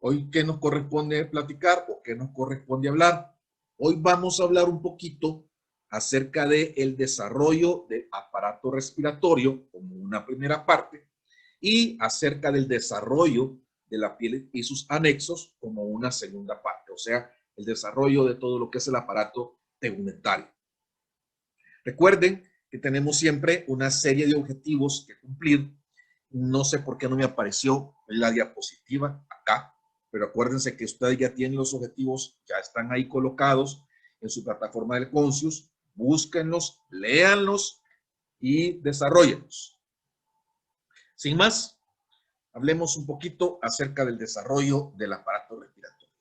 Hoy, ¿qué nos corresponde platicar o qué nos corresponde hablar? Hoy vamos a hablar un poquito acerca del desarrollo del aparato respiratorio como una primera parte y acerca del desarrollo de la piel y sus anexos como una segunda parte, o sea, el desarrollo de todo lo que es el aparato tegumentario. Recuerden que tenemos siempre una serie de objetivos que cumplir. No sé por qué no me apareció la diapositiva acá, pero acuérdense que ustedes ya tienen los objetivos, ya están ahí colocados en su plataforma del Concius. Búsquenlos, léanlos y desarrollenlos. Sin más, hablemos un poquito acerca del desarrollo del aparato respiratorio.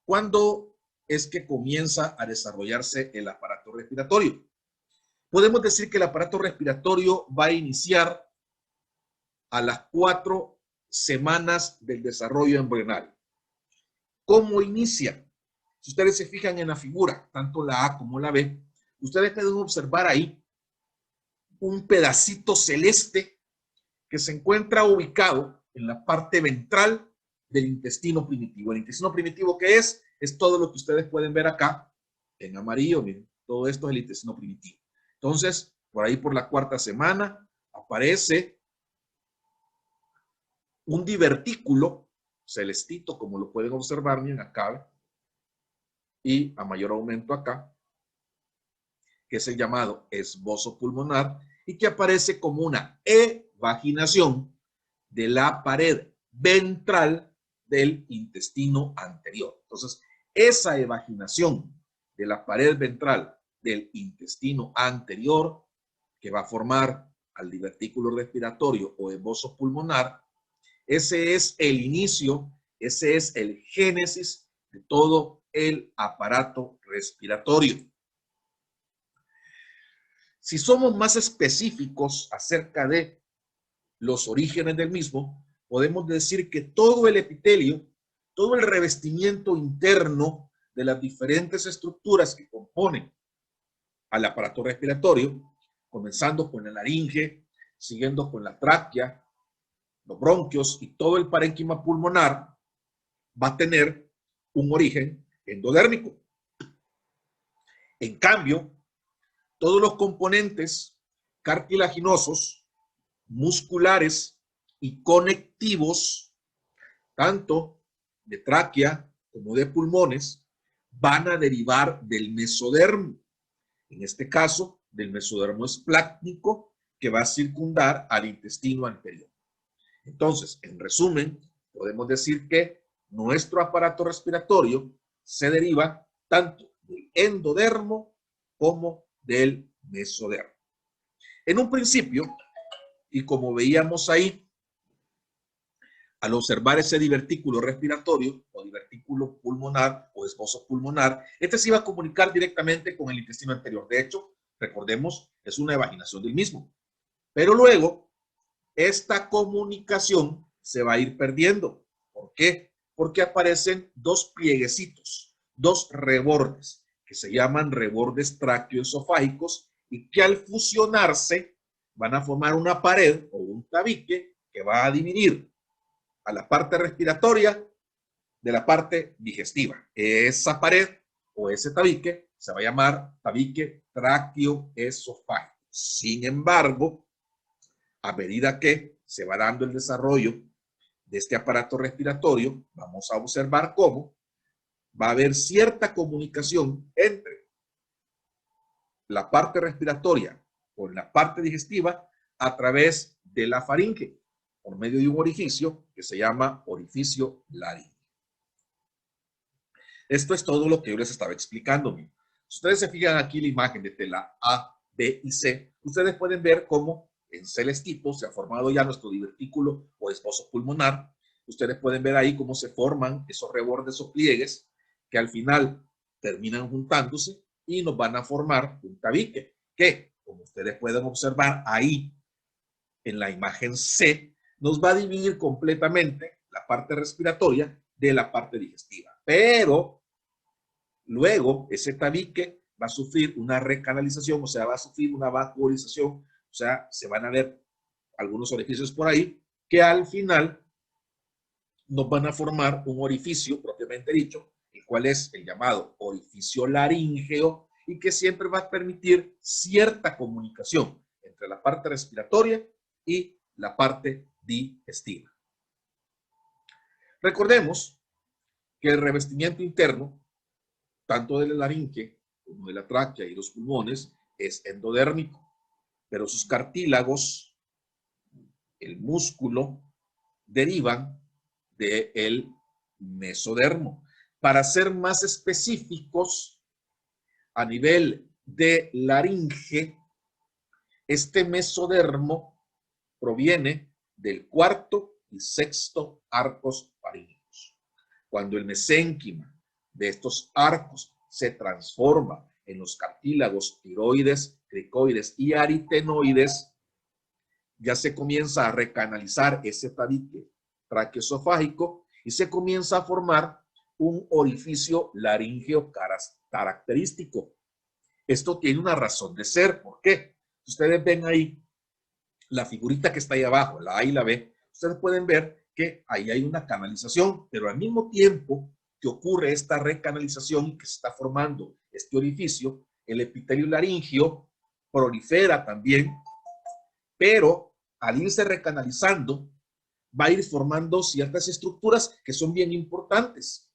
¿Cuándo es que comienza a desarrollarse el aparato respiratorio? Podemos decir que el aparato respiratorio va a iniciar a las 4 semanas del desarrollo embrional. ¿Cómo inicia? Si ustedes se fijan en la figura, tanto la A como la B, ustedes pueden observar ahí un pedacito celeste que se encuentra ubicado en la parte ventral del intestino primitivo. El intestino primitivo, ¿qué es? Es todo lo que ustedes pueden ver acá en amarillo. Miren, todo esto es el intestino primitivo. Entonces, por ahí por la 4ª semana aparece un divertículo celestito, como lo pueden observar, miren acá, y a mayor aumento acá, que es el llamado esbozo pulmonar, y que aparece como una evaginación de la pared ventral del intestino anterior. Entonces, esa evaginación de la pared ventral del intestino anterior, que va a formar al divertículo respiratorio o esbozo pulmonar, ese es el inicio, ese es el génesis de todo el aparato respiratorio. Si somos más específicos acerca de los orígenes del mismo, podemos decir que todo el epitelio, todo el revestimiento interno de las diferentes estructuras que componen al aparato respiratorio, comenzando con la laringe, siguiendo con la tráquea, los bronquios y todo el parénquima pulmonar, va a tener un origen endodérmico. En cambio, todos los componentes cartilaginosos, musculares y conectivos, tanto de tráquea como de pulmones, van a derivar del mesodermo. En este caso, del mesodermo esplácnico que va a circundar al intestino anterior. Entonces, en resumen, podemos decir que nuestro aparato respiratorio se deriva tanto del endodermo como del mesodermo. En un principio, y como veíamos ahí, al observar ese divertículo respiratorio o divertículo pulmonar o esbozo pulmonar, este se iba a comunicar directamente con el intestino anterior. De hecho, recordemos, es una evaginación del mismo. Pero luego, esta comunicación se va a ir perdiendo. ¿Por qué? Porque aparecen dos plieguecitos, dos rebordes, que se llaman rebordes tráqueo-esofágicos y que al fusionarse van a formar una pared o un tabique que va a dividir a la parte respiratoria de la parte digestiva. Esa pared o ese tabique se va a llamar tabique tráqueo-esofágico. Sin embargo, a medida que se va dando el desarrollo de este aparato respiratorio, vamos a observar cómo va a haber cierta comunicación entre la parte respiratoria con la parte digestiva a través de la faringe, por medio de un orificio que se llama orificio laríngeo. Esto es todo lo que yo les estaba explicando. Si ustedes se fijan aquí en la imagen de la A, B y C, ustedes pueden ver cómo en celestito se ha formado ya nuestro divertículo o esbozo pulmonar. Ustedes pueden ver ahí cómo se forman esos rebordes o pliegues que al final terminan juntándose y nos van a formar un tabique que, como ustedes pueden observar ahí en la imagen C, nos va a dividir completamente la parte respiratoria de la parte digestiva. Pero luego ese tabique va a sufrir una recanalización, o sea, va a sufrir una vacuolización, o sea, se van a ver algunos orificios por ahí que al final nos van a formar un orificio propiamente dicho, el cual es el llamado orificio laríngeo y que siempre va a permitir cierta comunicación entre la parte respiratoria y la parte digestiva. Recordemos que el revestimiento interno, tanto de la laringe como de la tráquea y los pulmones, es endodérmico, pero sus cartílagos, el músculo, derivan del mesodermo. Para ser más específicos, a nivel de laringe, este mesodermo proviene del cuarto y sexto arcos faríngicos. Cuando el mesénquima de estos arcos se transforma en los cartílagos tiroides, cricoides y aritenoides, ya se comienza a recanalizar ese tabique traqueosofágico y se comienza a formar un orificio laríngeo característico. Esto tiene una razón de ser. ¿Por qué? Ustedes ven ahí la figurita que está ahí abajo, la A y la B, ustedes pueden ver que ahí hay una canalización, pero al mismo tiempo que ocurre esta recanalización y que se está formando este orificio, el epitelio laríngeo prolifera también, pero al irse recanalizando, va a ir formando ciertas estructuras que son bien importantes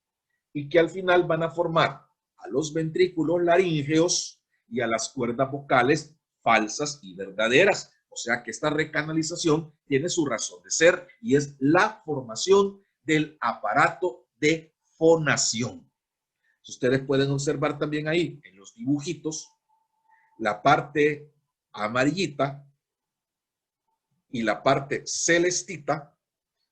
y que al final van a formar a los ventrículos laríngeos y a las cuerdas vocales falsas y verdaderas. O sea que esta recanalización tiene su razón de ser y es la formación del aparato de fonación. Ustedes pueden observar también ahí en los dibujitos la parte amarillita y la parte celestita.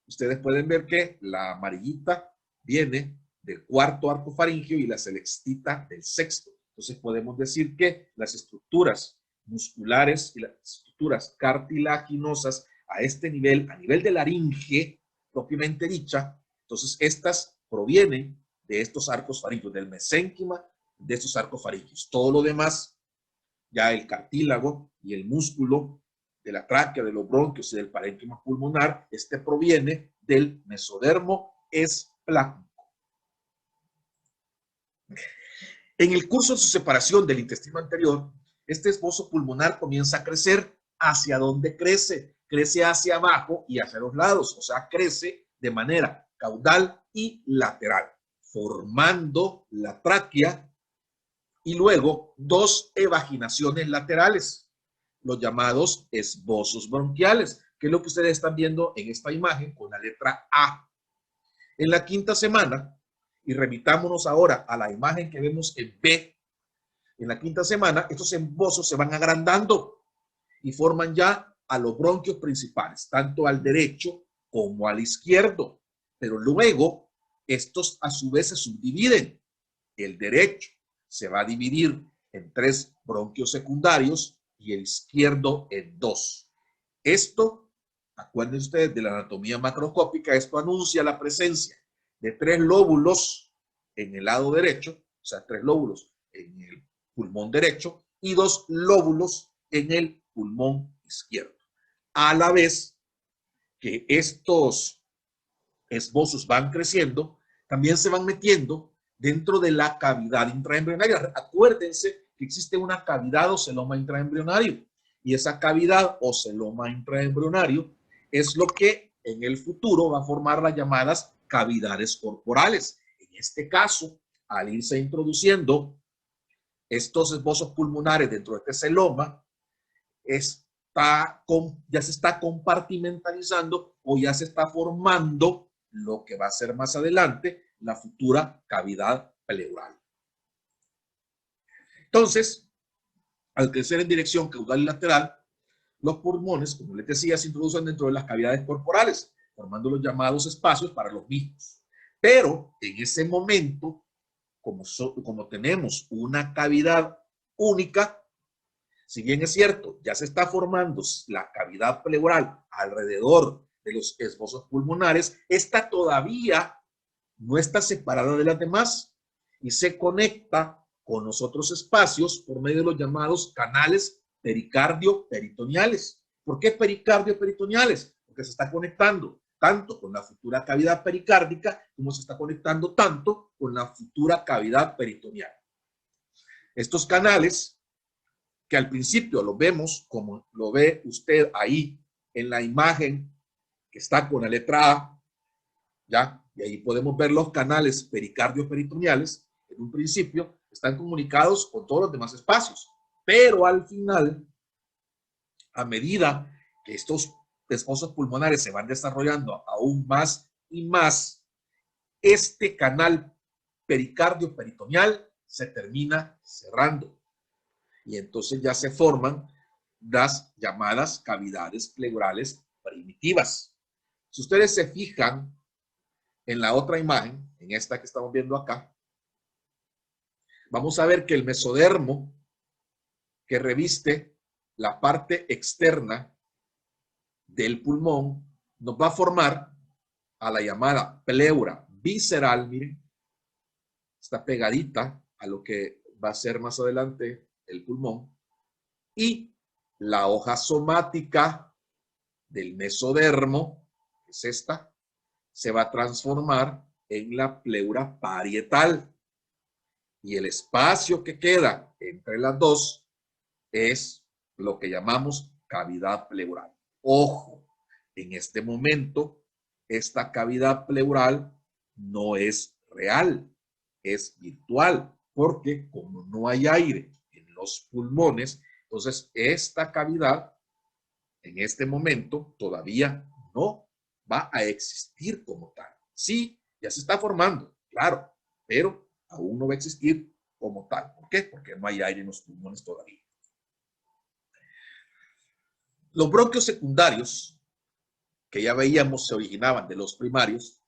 Ustedes pueden ver que la amarillita viene del cuarto arco faríngeo y la celestita del sexto. Entonces podemos decir que las estructuras musculares y las estructuras cartilaginosas a este nivel, a nivel de laringe propiamente dicha, entonces estas provienen de estos arcos faríngeos, del mesénquima de estos arcos faríngeos. Todo lo demás, ya el cartílago y el músculo de la tráquea, de los bronquios y del parénquima pulmonar, este proviene del mesodermo esplácnico. En el curso de su separación del intestino anterior, este esbozo pulmonar comienza a crecer. ¿Hacia dónde crece? Crece hacia abajo y hacia los lados, o sea, crece de manera caudal y lateral, formando la tráquea y luego dos evaginaciones laterales, los llamados esbozos bronquiales, que es lo que ustedes están viendo en esta imagen con la letra A. En la quinta semana, y remitámonos ahora a la imagen que vemos en B, en la quinta semana estos esbozos se van agrandando y forman ya a los bronquios principales, tanto al derecho como al izquierdo, pero luego estos a su vez se subdividen. El derecho se va a dividir en 3 bronquios secundarios y el izquierdo en 2. Esto, acuérdense ustedes de la anatomía macroscópica, esto anuncia la presencia de 3 lóbulos en el lado derecho, o sea, 3 lóbulos en el pulmón derecho y 2 lóbulos en el pulmón izquierdo. A la vez que estos esbozos van creciendo, también se van metiendo dentro de la cavidad intraembrionaria. Acuérdense que existe una cavidad o celoma intraembrionario y esa cavidad o celoma intraembrionario es lo que en el futuro va a formar las llamadas cavidades corporales. En este caso, al irse introduciendo estos esbozos pulmonares dentro de este celoma, ya se está compartimentalizando o ya se está formando lo que va a ser más adelante la futura cavidad pleural. Entonces, al crecer en dirección caudal y lateral, los pulmones, como les decía, se introducen dentro de las cavidades corporales, formando los llamados espacios para los mismos. Pero en ese momento, como tenemos una cavidad única, si bien es cierto, ya se está formando la cavidad pleural alrededor de los esbozos pulmonares, esta todavía no está separada de las demás y se conecta con los otros espacios por medio de los llamados canales pericardio-peritoneales. ¿Por qué pericardio-peritoneales? Porque se está conectando tanto con la futura cavidad pericárdica como se está conectando tanto con la futura cavidad peritoneal. Estos canales, que al principio lo vemos como lo ve usted ahí en la imagen que está con la letra A, ¿ya? Y ahí podemos ver los canales pericardios peritoneales. En un principio están comunicados con todos los demás espacios, pero al final, a medida que estos desfosos pulmonares se van desarrollando aún más y más, este canal pericardio peritoneal se termina cerrando y entonces ya se forman las llamadas cavidades pleurales primitivas. Si ustedes se fijan en la otra imagen, en esta que estamos viendo acá, vamos a ver que el mesodermo que reviste la parte externa del pulmón nos va a formar a la llamada pleura visceral, miren, está pegadita a lo que va a ser más adelante el pulmón, y la hoja somática del mesodermo, que es esta, se va a transformar en la pleura parietal. Y el espacio que queda entre las dos es lo que llamamos cavidad pleural. Ojo, en este momento, esta cavidad pleural no es real, es virtual, porque como no hay aire en los pulmones, entonces esta cavidad en este momento todavía no va a existir como tal. Sí, ya se está formando, claro, pero aún no va a existir como tal. ¿Por qué? Porque no hay aire en los pulmones todavía. Los bronquios secundarios, que ya veíamos se originaban de los primarios,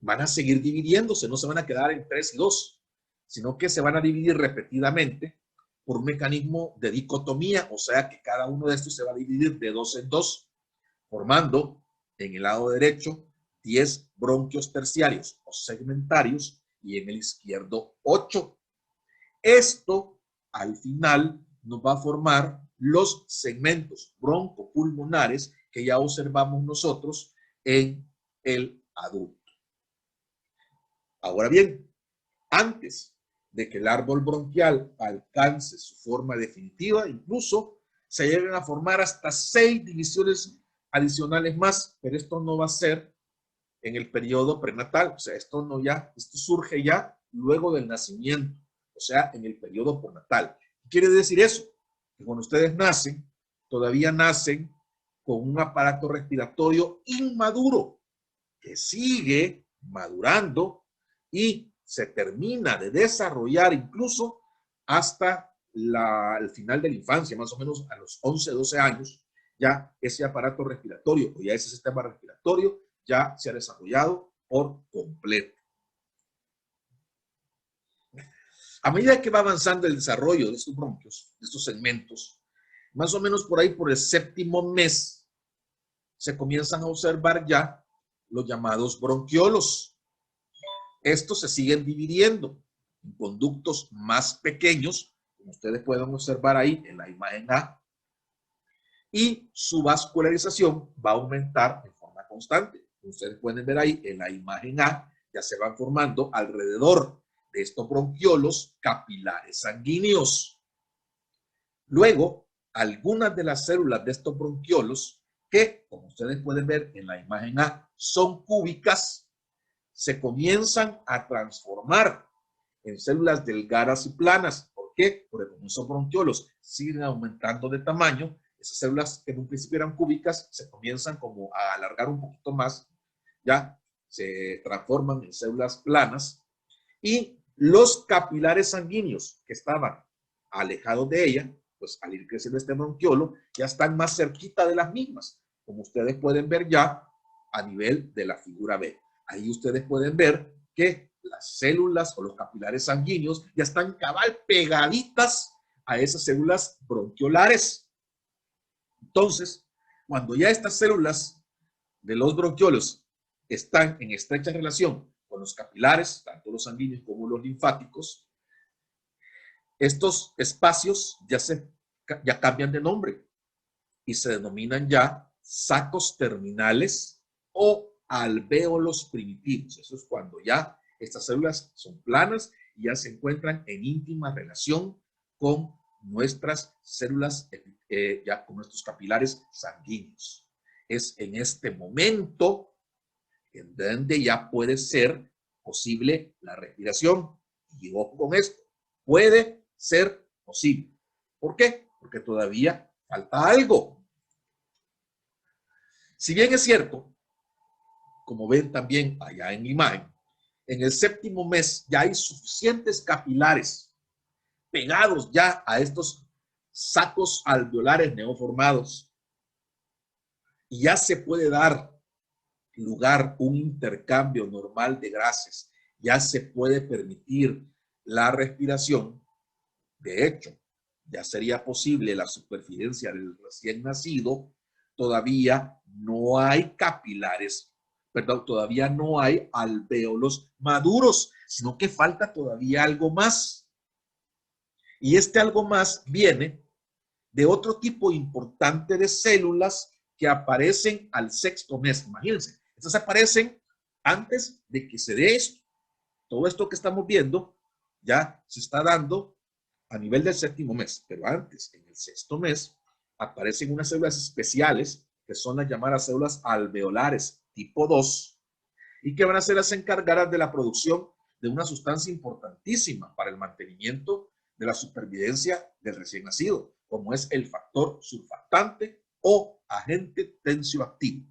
van a seguir dividiéndose, no se van a quedar en 3 y 2, sino que se van a dividir repetidamente por un mecanismo de dicotomía, o sea que cada uno de estos se va a dividir de 2 en 2, formando en el lado derecho 10 bronquios terciarios o segmentarios y en el izquierdo 8. Esto al final nos va a formar los segmentos broncopulmonares que ya observamos nosotros en el adulto. Ahora bien, antes de que el árbol bronquial alcance su forma definitiva, incluso se llegan a formar hasta 6 divisiones adicionales más, pero esto no va a ser en el periodo prenatal, o sea, esto surge ya luego del nacimiento, o sea, en el periodo postnatal. ¿Qué quiere decir eso? Que cuando ustedes nacen, todavía nacen con un aparato respiratorio inmaduro, que sigue madurando y se termina de desarrollar incluso hasta el final de la infancia, más o menos a los 11, 12 años, ya ese aparato respiratorio o ya ese sistema respiratorio ya se ha desarrollado por completo. A medida que va avanzando el desarrollo de estos bronquios, de estos segmentos, más o menos por ahí por el 7º mes, se comienzan a observar ya los llamados bronquiolos. Estos se siguen dividiendo en conductos más pequeños, como ustedes pueden observar ahí en la imagen A, y su vascularización va a aumentar de forma constante. Como ustedes pueden ver ahí en la imagen A, ya se van formando alrededor de estos bronquiolos capilares sanguíneos. Luego, algunas de las células de estos bronquiolos, que como ustedes pueden ver en la imagen A, son cúbicas, se comienzan a transformar en células delgadas y planas. ¿Por qué? Porque como esos bronquiolos siguen aumentando de tamaño, esas células que en un principio eran cúbicas se comienzan como a alargar un poquito más, ya se transforman en células planas, y los capilares sanguíneos que estaban alejados de ella, pues al ir creciendo este bronquiolo, ya están más cerquita de las mismas, como ustedes pueden ver ya a nivel de la figura B. Ahí ustedes pueden ver que las células o los capilares sanguíneos ya están cabal pegaditas a esas células bronquiolares. Entonces, cuando ya estas células de los bronquiolos están en estrecha relación con los capilares, tanto los sanguíneos como los linfáticos, estos espacios ya cambian de nombre y se denominan ya sacos terminales o alvéolos primitivos. Eso es cuando ya estas células son planas y ya se encuentran en íntima relación con nuestras células, ya con nuestros capilares sanguíneos. Es en este momento en donde ya puede ser posible la respiración. Y ojo con esto, puede ser posible. ¿Por qué? Porque todavía falta algo. Si bien es cierto, como ven también allá en la imagen, en el séptimo mes ya hay suficientes capilares pegados ya a estos sacos alveolares neoformados y ya se puede dar lugar un intercambio normal de gases, ya se puede permitir la respiración. De hecho, ya sería posible la supervivencia del recién nacido. Todavía no hay capilares, perdón, todavía no hay alvéolos maduros, sino que falta todavía algo más. Y este algo más viene de otro tipo importante de células que aparecen al sexto mes. Imagínense, estas aparecen antes de que se dé esto. Todo esto que estamos viendo ya se está dando a nivel del séptimo mes, pero antes, en el sexto mes, aparecen unas células especiales que son las llamadas células alveolares tipo 2 y que van a ser las encargadas de la producción de una sustancia importantísima para el mantenimiento de la supervivencia del recién nacido, como es el factor surfactante o agente tensioactivo.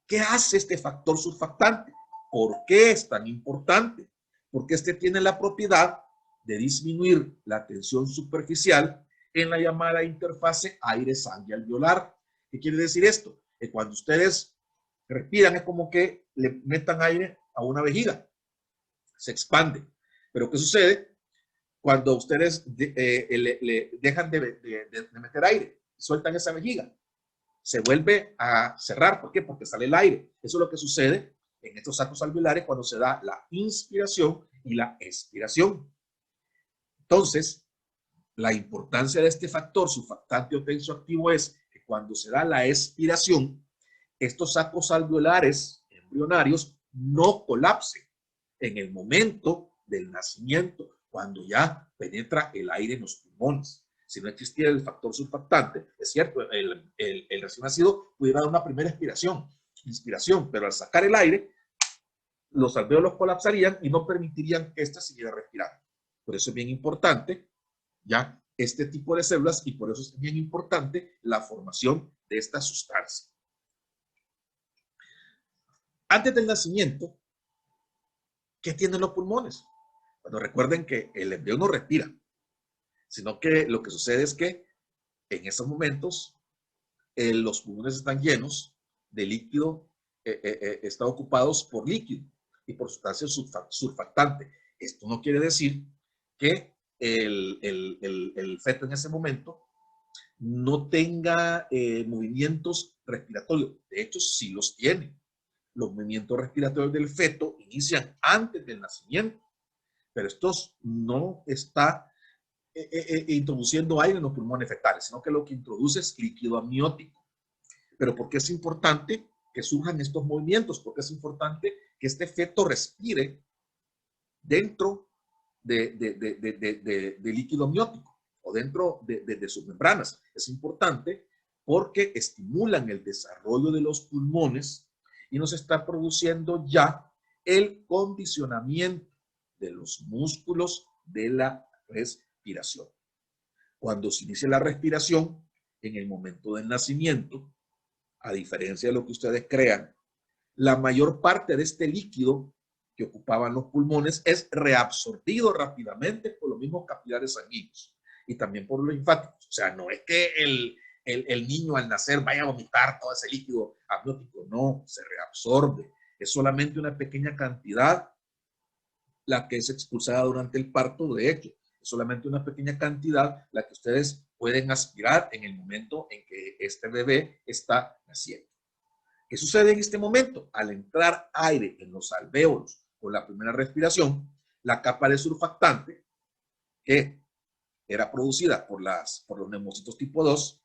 ¿Qué hace este factor surfactante? ¿Por qué es tan importante? Porque este tiene la propiedad de disminuir la tensión superficial en la llamada interfase aire-sangre alveolar. ¿Qué quiere decir esto? Que cuando ustedes respiran es como que le metan aire a una vejiga, se expande. Pero ¿qué sucede cuando ustedes le dejan de meter aire, sueltan esa vejiga? Se vuelve a cerrar. ¿Por qué? Porque sale el aire. Eso es lo que sucede en estos sacos alveolares cuando se da la inspiración y la expiración. Entonces, la importancia de este factor surfactante o tensioactivo es que cuando se da la expiración, estos sacos alveolares embrionarios no colapsen en el momento del nacimiento, cuando ya penetra el aire en los pulmones. Si no existiera el factor surfactante, es cierto, el recién nacido pudiera dar una primera inspiración, pero al sacar el aire, los alvéolos colapsarían y no permitirían que ésta siguiera respirando. Por eso es bien importante ya este tipo de células y por eso es bien importante la formación de esta sustancia. Antes del nacimiento, ¿qué tienen los pulmones? Bueno, recuerden que el embrión no respira, sino que lo que sucede es que en esos momentos los pulmones están llenos de líquido, están ocupados por líquido y por sustancias surfactantes. Esto no quiere decir que el feto en ese momento no tenga movimientos respiratorios. De hecho, sí los tiene. Los movimientos respiratorios del feto inician antes del nacimiento, pero estos no está introduciendo aire en los pulmones fetales, sino que lo que introduce es líquido amniótico. Pero ¿por qué es importante que surjan estos movimientos? Porque es importante que este feto respire dentro de líquido amniótico o dentro de sus membranas. Es importante porque estimulan el desarrollo de los pulmones y nos está produciendo ya el condicionamiento de los músculos de la respiración. Cuando se inicia la respiración, en el momento del nacimiento, a diferencia de lo que ustedes crean, la mayor parte de este líquido que ocupaban los pulmones es reabsorbido rápidamente por los mismos capilares sanguíneos y también por los linfáticos. O sea, no es que el niño al nacer vaya a vomitar todo ese líquido amniótico, no, se reabsorbe. Es solamente una pequeña cantidad la que es expulsada durante el parto, de hecho, es solamente una pequeña cantidad la que ustedes pueden aspirar en el momento en que este bebé está naciendo. ¿Qué sucede en este momento? Al entrar aire en los alvéolos con la primera respiración, la capa de surfactante, que era producida por los neumocitos tipo 2,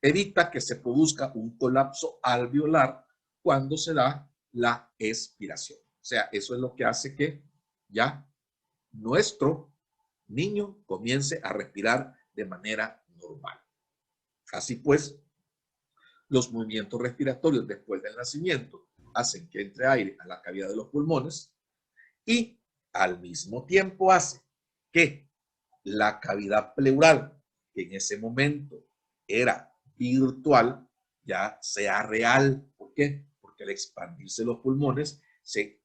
evita que se produzca un colapso alveolar cuando se da la expiración. O sea, eso es lo que hace que ya nuestro niño comience a respirar de manera normal. Así pues, los movimientos respiratorios después del nacimiento hacen que entre aire a la cavidad de los pulmones y al mismo tiempo hace que la cavidad pleural, que en ese momento era virtual, ya sea real. ¿Por qué? Porque al expandirse los pulmones se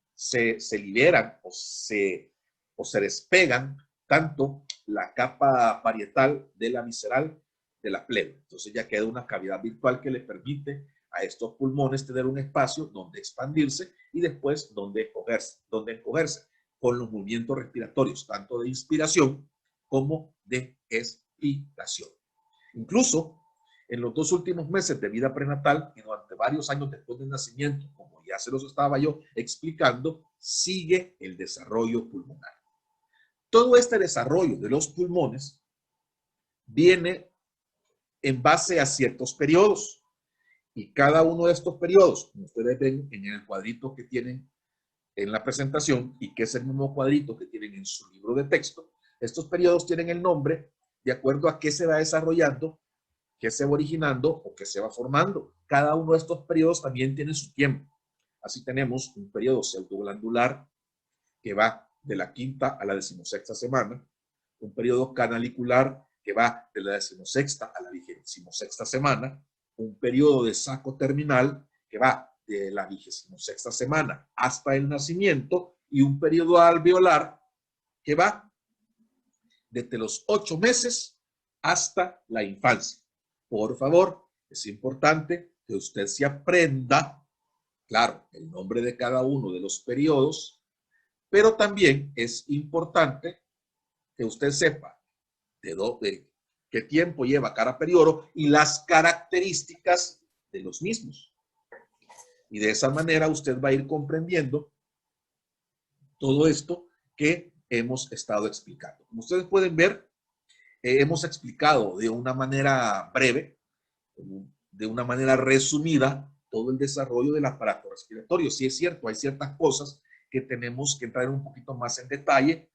liberan o se despegan tanto la capa parietal de la visceral de la pleura. Entonces ya queda una cavidad virtual que le permite a estos pulmones tener un espacio donde expandirse y después donde encogerse con los movimientos respiratorios, tanto de inspiración como de expiración. Incluso en los 2 últimos meses de vida prenatal y durante varios años después del nacimiento, como ya se los estaba yo explicando, sigue el desarrollo pulmonar. Todo este desarrollo de los pulmones viene en base a ciertos periodos. Y cada uno de estos periodos, como ustedes ven en el cuadrito que tienen en la presentación y que es el mismo cuadrito que tienen en su libro de texto, estos periodos tienen el nombre de acuerdo a qué se va desarrollando, qué se va originando o qué se va formando. Cada uno de estos periodos también tiene su tiempo. Así tenemos un periodo pseudoglandular que va de la 5ª a la 16ª semana, un periodo canalicular que va de la 16ª a la 26ª semana, un periodo de saco terminal que va de la 26ª semana hasta el nacimiento y un periodo alveolar que va desde los 8 meses hasta la infancia. Por favor, es importante que usted se aprenda, claro, el nombre de cada uno de los periodos, pero también es importante que usted sepa de qué tiempo lleva cada periodo y las características de los mismos. Y de esa manera usted va a ir comprendiendo todo esto que hemos estado explicando. Como ustedes pueden ver, hemos explicado de una manera breve, de una manera resumida, todo el desarrollo del aparato respiratorio. Sí es cierto, hay ciertas cosas que tenemos que entrar un poquito más en detalle.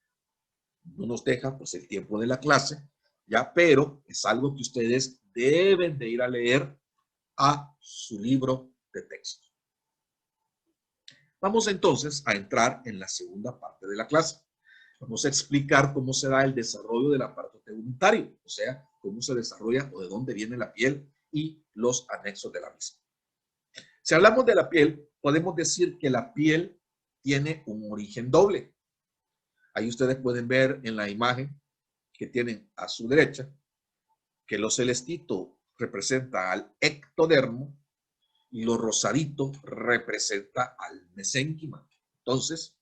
No nos deja pues el tiempo de la clase, ya, pero es algo que ustedes deben de ir a leer a su libro de texto. Vamos entonces a entrar en la segunda parte de la clase. Vamos a explicar cómo se da el desarrollo del aparato tegumentario, o sea, cómo se desarrolla o de dónde viene la piel y los anexos de la misma. Si hablamos de la piel, podemos decir que la piel tiene un origen doble. Ahí ustedes pueden ver en la imagen que tienen a su derecha que lo celestito representa al ectodermo y lo rosadito representa al mesénquima. Entonces,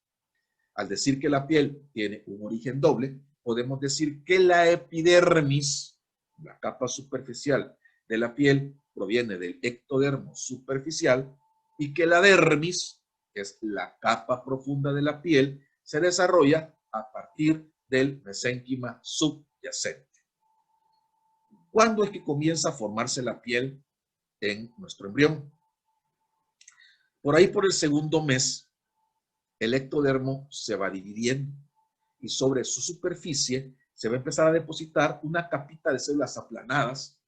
al decir que la piel tiene un origen doble, podemos decir que la epidermis, la capa superficial de la piel, proviene del ectodermo superficial y que la dermis, que es la capa profunda de la piel, se desarrolla a partir del mesénquima subyacente. ¿Cuándo es que comienza a formarse la piel en nuestro embrión? Por ahí, por el 2º mes, el ectodermo se va dividiendo y sobre su superficie se va a empezar a depositar una capita de células aplanadas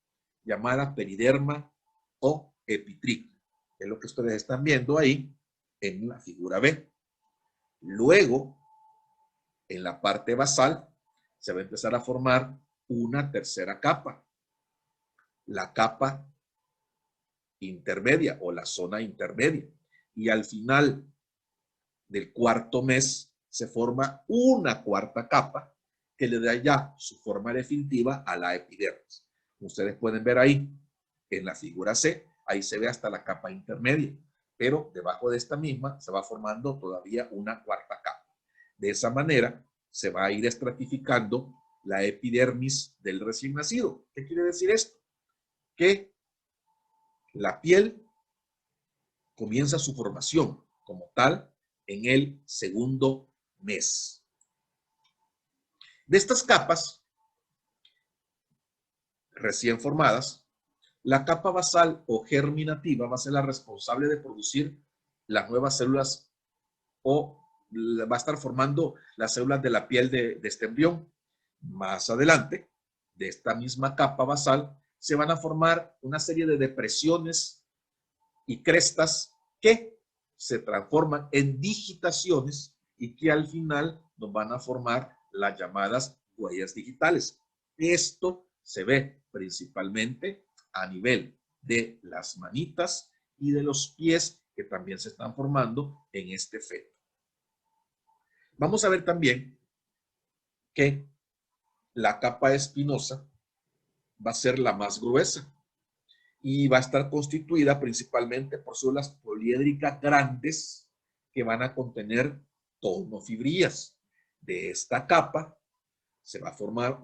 llamada periderma o epitrículo, que es lo que ustedes están viendo ahí en la figura B. Luego, en la parte basal, se va a empezar a formar una tercera capa, la capa intermedia o la zona intermedia. Y al final del 4º mes se forma una 4ª capa que le da ya su forma definitiva a la epidermis. Ustedes pueden ver ahí en la figura C, ahí se ve hasta la capa intermedia, pero debajo de esta misma se va formando todavía una 4ª capa. De esa manera se va a ir estratificando la epidermis del recién nacido. ¿Qué quiere decir esto? Que la piel comienza su formación como tal en el 2º mes. De estas capas recién formadas, La capa basal o germinativa va a ser la responsable de producir las nuevas células o va a estar formando las células de la piel de este embrión. Más adelante, de esta misma capa basal, se van a formar una serie de depresiones y crestas que se transforman en digitaciones y que al final nos van a formar las llamadas huellas digitales. Esto se ve principalmente a nivel de las manitas y de los pies que también se están formando en este feto. Vamos a ver también que la capa espinosa va a ser la más gruesa y va a estar constituida principalmente por células poliédricas grandes que van a contener tonofibrillas. De esta capa se va a formar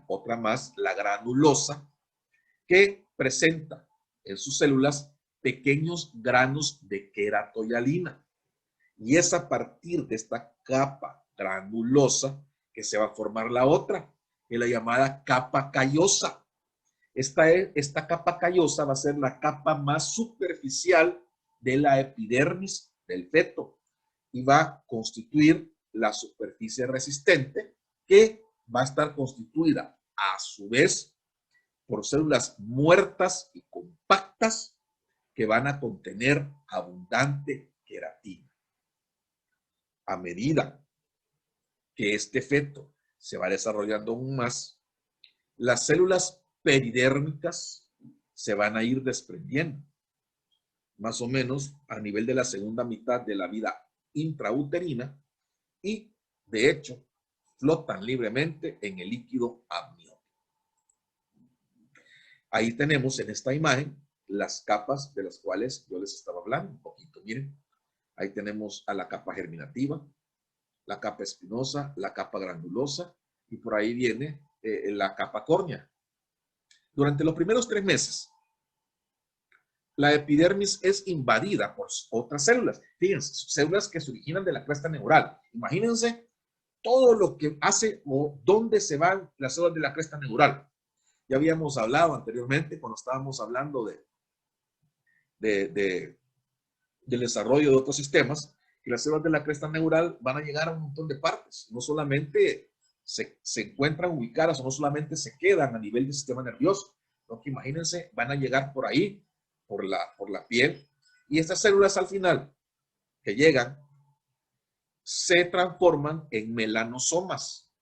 otra más, la granulosa, que presenta en sus células pequeños granos de queratoyalina. Y es a partir de esta capa granulosa que se va a formar la otra, que es la llamada capa callosa. Esta capa callosa va a ser la capa más superficial de la epidermis del feto y va a constituir la superficie resistente, que va a estar constituida a su vez por células muertas y compactas que van a contener abundante queratina. A medida que este feto se va desarrollando aún más, las células peridérmicas se van a ir desprendiendo, más o menos a nivel de la segunda mitad de la vida intrauterina, y de hecho flotan libremente en el líquido amniótico. Ahí tenemos en esta imagen las capas de las cuales yo les estaba hablando un poquito. Miren, ahí tenemos a la capa germinativa, la capa espinosa, la capa granulosa, y por ahí viene la capa córnea. Durante los primeros 3 meses, la epidermis es invadida por otras células. Fíjense, células que se originan de la cresta neural. Imagínense todo lo que hace o dónde se van las células de la cresta neural. Ya habíamos hablado anteriormente cuando estábamos hablando del desarrollo de otros sistemas, que las células de la cresta neural van a llegar a un montón de partes. No solamente se encuentran ubicadas o no solamente se quedan a nivel del sistema nervioso, sino que imagínense, van a llegar por ahí, por la piel, y estas células al final que llegan se transforman en melanosomas,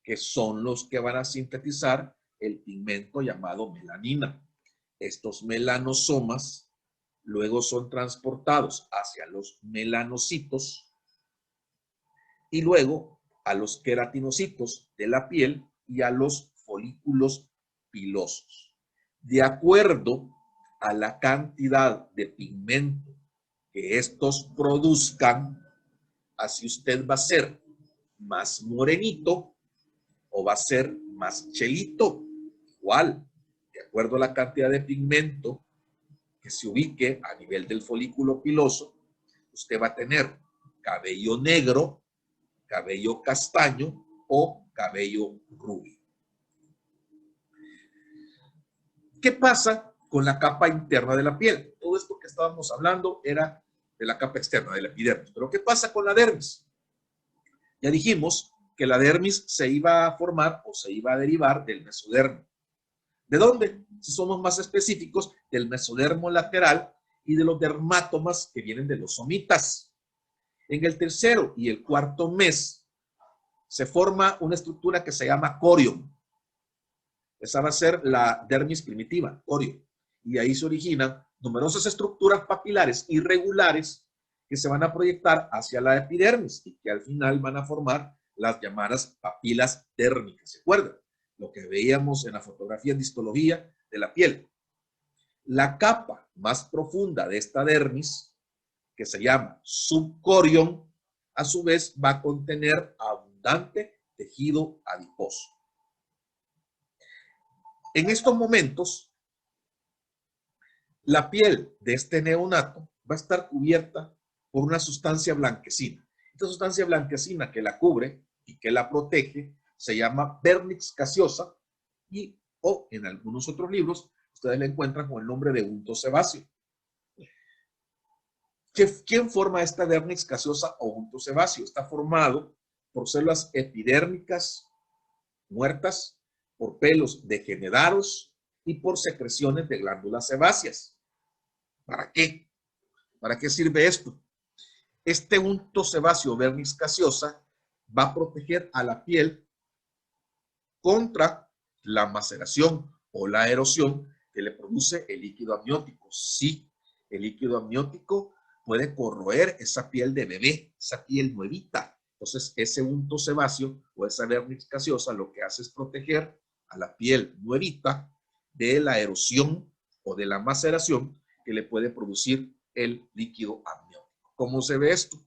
que son los que van a sintetizar el pigmento llamado melanina. Estos melanosomas luego son transportados hacia los melanocitos y luego a los queratinocitos de la piel y a los folículos pilosos. De acuerdo a la cantidad de pigmento que estos produzcan, así usted va a ser más morenito o va a ser más chelito. Igual, de acuerdo a la cantidad de pigmento que se ubique a nivel del folículo piloso, usted va a tener cabello negro, cabello castaño o cabello rubio. ¿Qué pasa con la capa interna de la piel? Todo esto que estábamos hablando era de la capa externa, de la epidermis. Pero ¿qué pasa con la dermis? Ya dijimos que la dermis se iba a formar o se iba a derivar del mesodermo. ¿De dónde? Si somos más específicos, del mesodermo lateral y de los dermátomas que vienen de los somitas. En el tercero y el cuarto mes se forma una estructura que se llama corium. Esa va a ser la dermis primitiva, corium. Y ahí se originan numerosas estructuras papilares irregulares que se van a proyectar hacia la epidermis y que al final van a formar las llamadas papilas dérmicas. ¿Se acuerdan? Lo que veíamos en la fotografía en histología de la piel. La capa más profunda de esta dermis, que se llama subcorium, a su vez va a contener abundante tejido adiposo. En estos momentos, la piel de este neonato va a estar cubierta por una sustancia blanquecina. Esta sustancia blanquecina que la cubre y que la protege se llama vernix caseosa y, o en algunos otros libros, ustedes la encuentran con el nombre de unto sebáceo. ¿Quién forma esta dermis gaseosa o unto sebáceo? Está formado por células epidérmicas muertas, por pelos degenerados y por secreciones de glándulas sebáceas. ¿Para qué? ¿Para qué sirve esto? Este unto sebáceo o dermis gaseosa va a proteger a la piel contra la maceración o la erosión que le produce el líquido amniótico. Sí, el líquido amniótico puede corroer esa piel de bebé, esa piel nuevita. Entonces, ese unto sebáceo o esa dermis gaseosa lo que hace es proteger a la piel nuevita de la erosión o de la maceración que le puede producir el líquido amniótico. ¿Cómo se ve esto?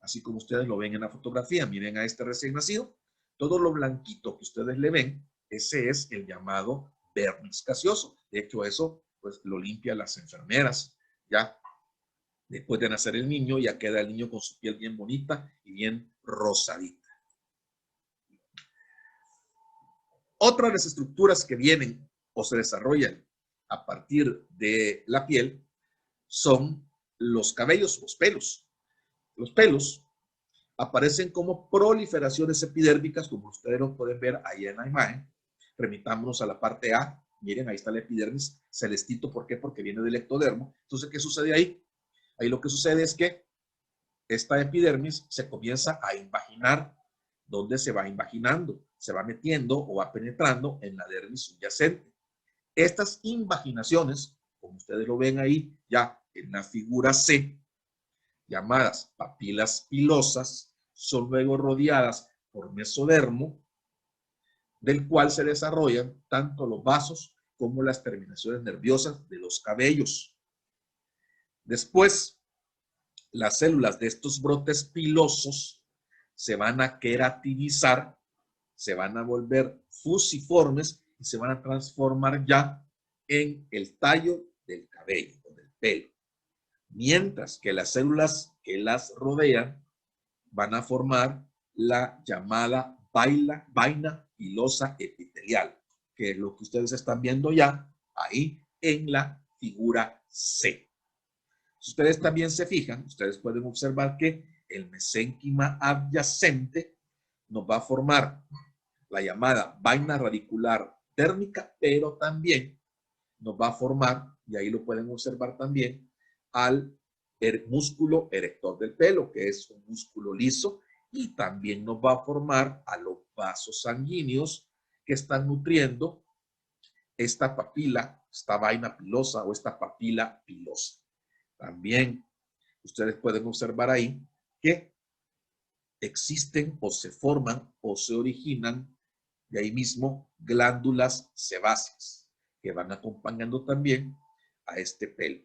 Así como ustedes lo ven en la fotografía. Miren a este recién nacido. Todo lo blanquito que ustedes le ven, ese es el llamado dermis gaseoso. De hecho, eso pues lo limpian las enfermeras. Ya después de nacer el niño, ya queda el niño con su piel bien bonita y bien rosadita. Otra de las estructuras que vienen o se desarrollan a partir de la piel son los cabellos, los pelos. Los pelos aparecen como proliferaciones epidérmicas, como ustedes lo pueden ver ahí en la imagen. Remitámonos a la parte A. Miren, ahí está la epidermis celestito. ¿Por qué? Porque viene del ectodermo. Entonces, ¿qué sucede ahí? Ahí lo que sucede es que esta epidermis se comienza a invaginar. ¿Dónde se va invaginando? Se va metiendo o va penetrando en la dermis subyacente. Estas invaginaciones, como ustedes lo ven ahí ya en la figura C, llamadas papilas pilosas, son luego rodeadas por mesodermo, del cual se desarrollan tanto los vasos como las terminaciones nerviosas de los cabellos. Después, las células de estos brotes pilosos se van a queratinizar, se van a volver fusiformes y se van a transformar ya en el tallo del cabello o del pelo. Mientras que las células que las rodean van a formar la llamada vaina pilosa epitelial, que es lo que ustedes están viendo ya ahí en la figura C. Si ustedes también se fijan, ustedes pueden observar que el mesénquima adyacente nos va a formar la llamada vaina radicular térmica, pero también nos va a formar, y ahí lo pueden observar también, al músculo erector del pelo, que es un músculo liso, y también nos va a formar a los vasos sanguíneos que están nutriendo esta papila, esta vaina pilosa o esta papila pilosa. También ustedes pueden observar ahí que existen o se forman o se originan de ahí mismo glándulas sebáceas que van acompañando también a este pelo.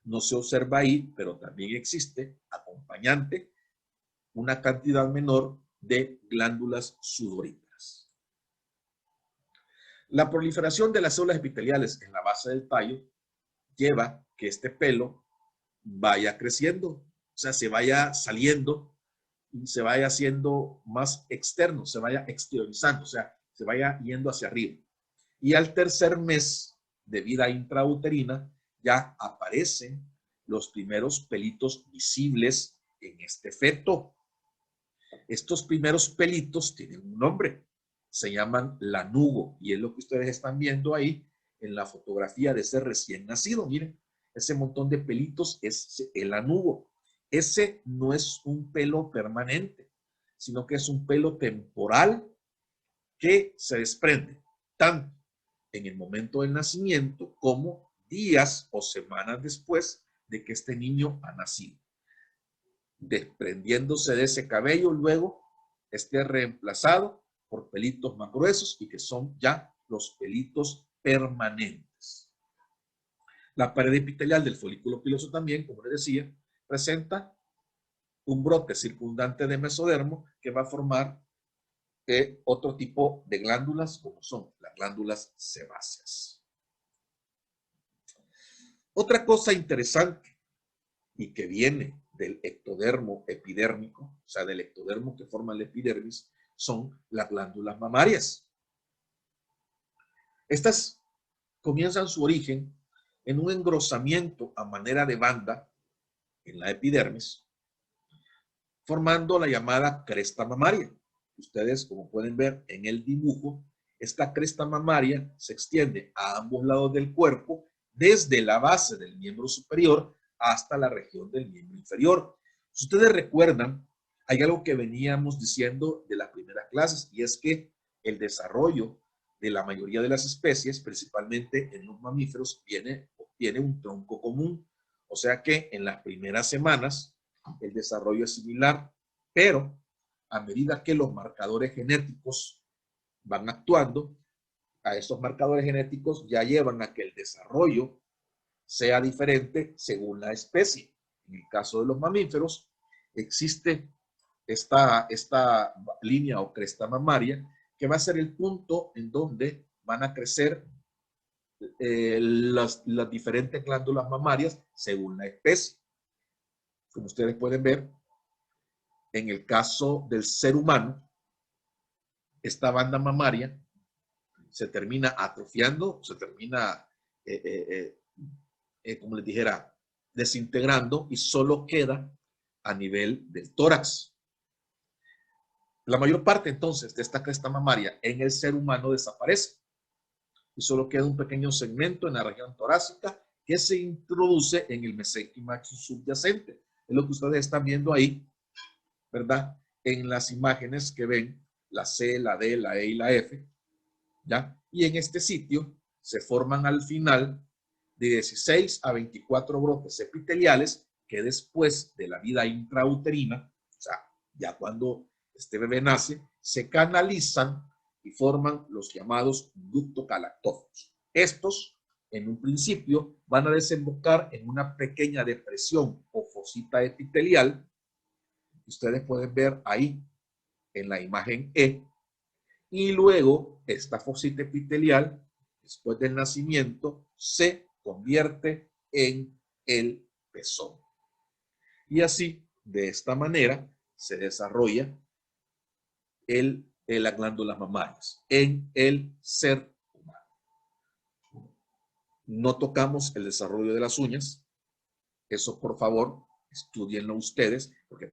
No se observa ahí, pero también existe acompañante una cantidad menor de glándulas sudoríparas. La proliferación de las células epiteliales en la base del tallo lleva que este pelo vaya creciendo, o sea, se vaya saliendo y se vaya haciendo más externo, se vaya exteriorizando, o sea, se vaya yendo hacia arriba. Y al tercer mes de vida intrauterina ya aparecen los primeros pelitos visibles en este feto. Estos primeros pelitos tienen un nombre, se llaman lanugo, y es lo que ustedes están viendo ahí en la fotografía de ese recién nacido. Miren, ese montón de pelitos es el lanugo. Ese no es un pelo permanente, sino que es un pelo temporal que se desprende tanto en el momento del nacimiento como días o semanas después de que este niño ha nacido. Desprendiéndose de ese cabello, luego esté reemplazado por pelitos más gruesos y que son ya los pelitos permanentes. La pared epitelial del folículo piloso también, como les decía, presenta un brote circundante de mesodermo que va a formar otro tipo de glándulas, como son las glándulas sebáceas. Otra cosa interesante y que viene del ectodermo epidérmico, o sea, del ectodermo que forma la epidermis, son las glándulas mamarias. Estas comienzan su origen en un engrosamiento a manera de banda en la epidermis, formando la llamada cresta mamaria. Ustedes, como pueden ver en el dibujo, esta cresta mamaria se extiende a ambos lados del cuerpo, desde la base del miembro superior hasta la región del miembro inferior. Si ustedes recuerdan, hay algo que veníamos diciendo de las primeras clases, y es que el desarrollo de la mayoría de las especies, principalmente en los mamíferos, tiene un tronco común. O sea que en las primeras semanas el desarrollo es similar, pero a medida que los marcadores genéticos van actuando, a esos marcadores genéticos ya llevan a que el desarrollo sea diferente según la especie. En el caso de los mamíferos, existe esta línea o cresta mamaria que va a ser el punto en donde van a crecer las diferentes glándulas mamarias según la especie. Como ustedes pueden ver, en el caso del ser humano, esta banda mamaria se termina atrofiando, se termina, como les dijera, desintegrando, y solo queda a nivel del tórax. La mayor parte entonces de esta cresta mamaria en el ser humano desaparece y solo queda un pequeño segmento en la región torácica que se introduce en el mesénquima subyacente. Es lo que ustedes están viendo ahí, ¿verdad? En las imágenes que ven, la C, la D, la E y la F, ¿ya? Y en este sitio se forman al final de 16 a 24 brotes epiteliales que después de la vida intrauterina, o sea, ya cuando este bebé nace, se canalizan y forman los llamados ductocalactóforos. Estos, en un principio, van a desembocar en una pequeña depresión o fosita epitelial. Ustedes pueden ver ahí en la imagen E. Y luego, esta fosita epitelial, después del nacimiento, se convierte en el pezón. Y así, de esta manera, se desarrolla las glándulas mamarias en el ser humano. No tocamos el desarrollo de las uñas. Eso, por favor, estudienlo ustedes, porque